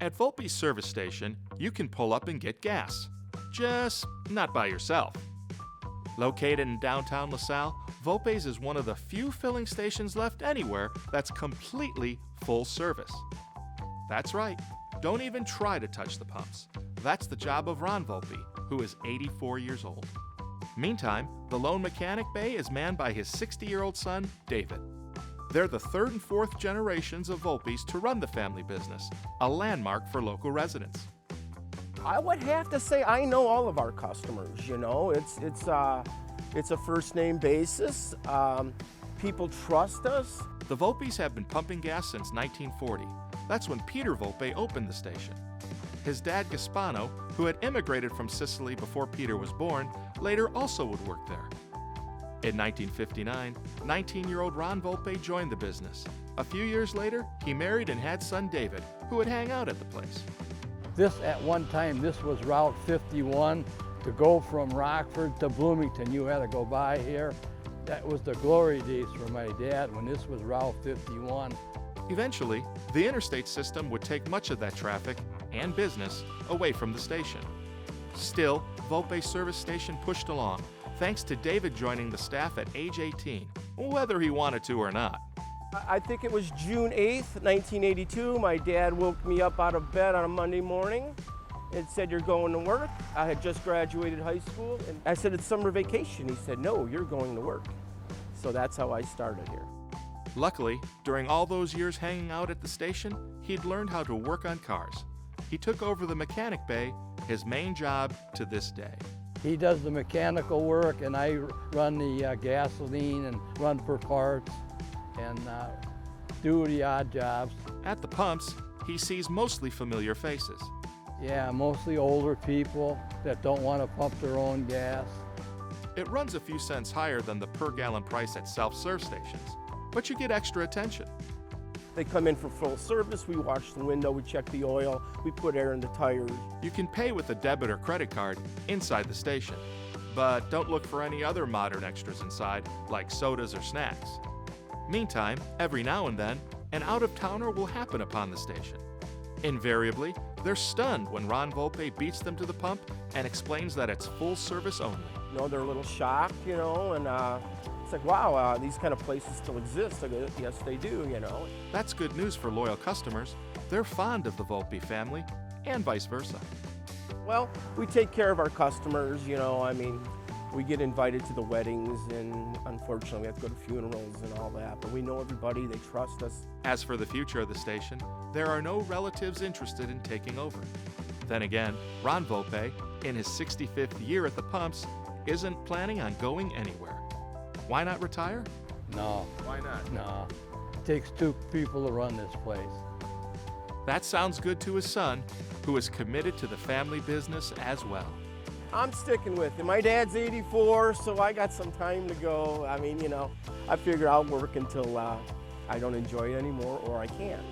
At Volpe's service station, you can pull up and get gas. Just not by yourself. Located in downtown LaSalle, Volpe's is one of the few filling stations left anywhere that's completely full service. That's right, don't even try to touch the pumps. That's the job of Ron Volpe, who is 84 years old. Meantime, the lone mechanic bay is manned by his 60-year-old son, David. They're the third and fourth generations of Volpe's to run the family business, a landmark for local residents. I would have to say I know all of our customers. You know, it's a first name basis. People trust us. The Volpe's have been pumping gas since 1940. That's when Peter Volpe opened the station. His dad, Gaspano, who had immigrated from Sicily before Peter was born, later also would work there. In 1959, 19-year-old Ron Volpe joined the business. A few years later, he married and had son David, who would hang out at the place. This, at one time, this was Route 51. To go from Rockford to Bloomington, you had to go by here. That was the glory days for my dad when this was Route 51. Eventually, the interstate system would take much of that traffic and business away from the station. Still, Volpe's service station pushed along, thanks to David joining the staff at age 18, whether he wanted to or not. I think it was June 8th, 1982. My dad woke me up out of bed on a Monday morning and said, "You're going to work." I had just graduated high school, and I said, "It's summer vacation." He said, "No, you're going to work." So that's how I started here. Luckily, during all those years hanging out at the station, he'd learned how to work on cars. He took over the mechanic bay, his main job to this day. He does the mechanical work, and I run the gasoline and run for parts and do the odd jobs. At the pumps, he sees mostly familiar faces. Yeah, mostly older people that don't want to pump their own gas. It runs a few cents higher than the per-gallon price at self-serve stations, but you get extra attention. They come in for full service. We wash the window, we check the oil, we put air in the tires. You can pay with a debit or credit card inside the station, but don't look for any other modern extras inside, like sodas or snacks. Meantime, every now and then, an out-of-towner will happen upon the station. Invariably, they're stunned when Ron Volpe beats them to the pump and explains that it's full service only. You know, they're a little shocked, you know, and it's like, wow, these kind of places still exist. I go, yes, they do, you know. That's good news for loyal customers. They're fond of the Volpe family, and vice versa. Well, we take care of our customers, you know. I mean, we get invited to the weddings, and unfortunately we have to go to funerals and all that, but we know everybody, they trust us. As for the future of the station, there are no relatives interested in taking over. Then again, Ron Volpe, in his 65th year at the pumps, isn't planning on going anywhere. Why not retire? No. Why not? No. It takes two people to run this place. That sounds good to his son, who is committed to the family business as well. I'm sticking with it. My dad's 84, so I got some time to go. I mean, you know, I figure I'll work until I don't enjoy it anymore or I can't.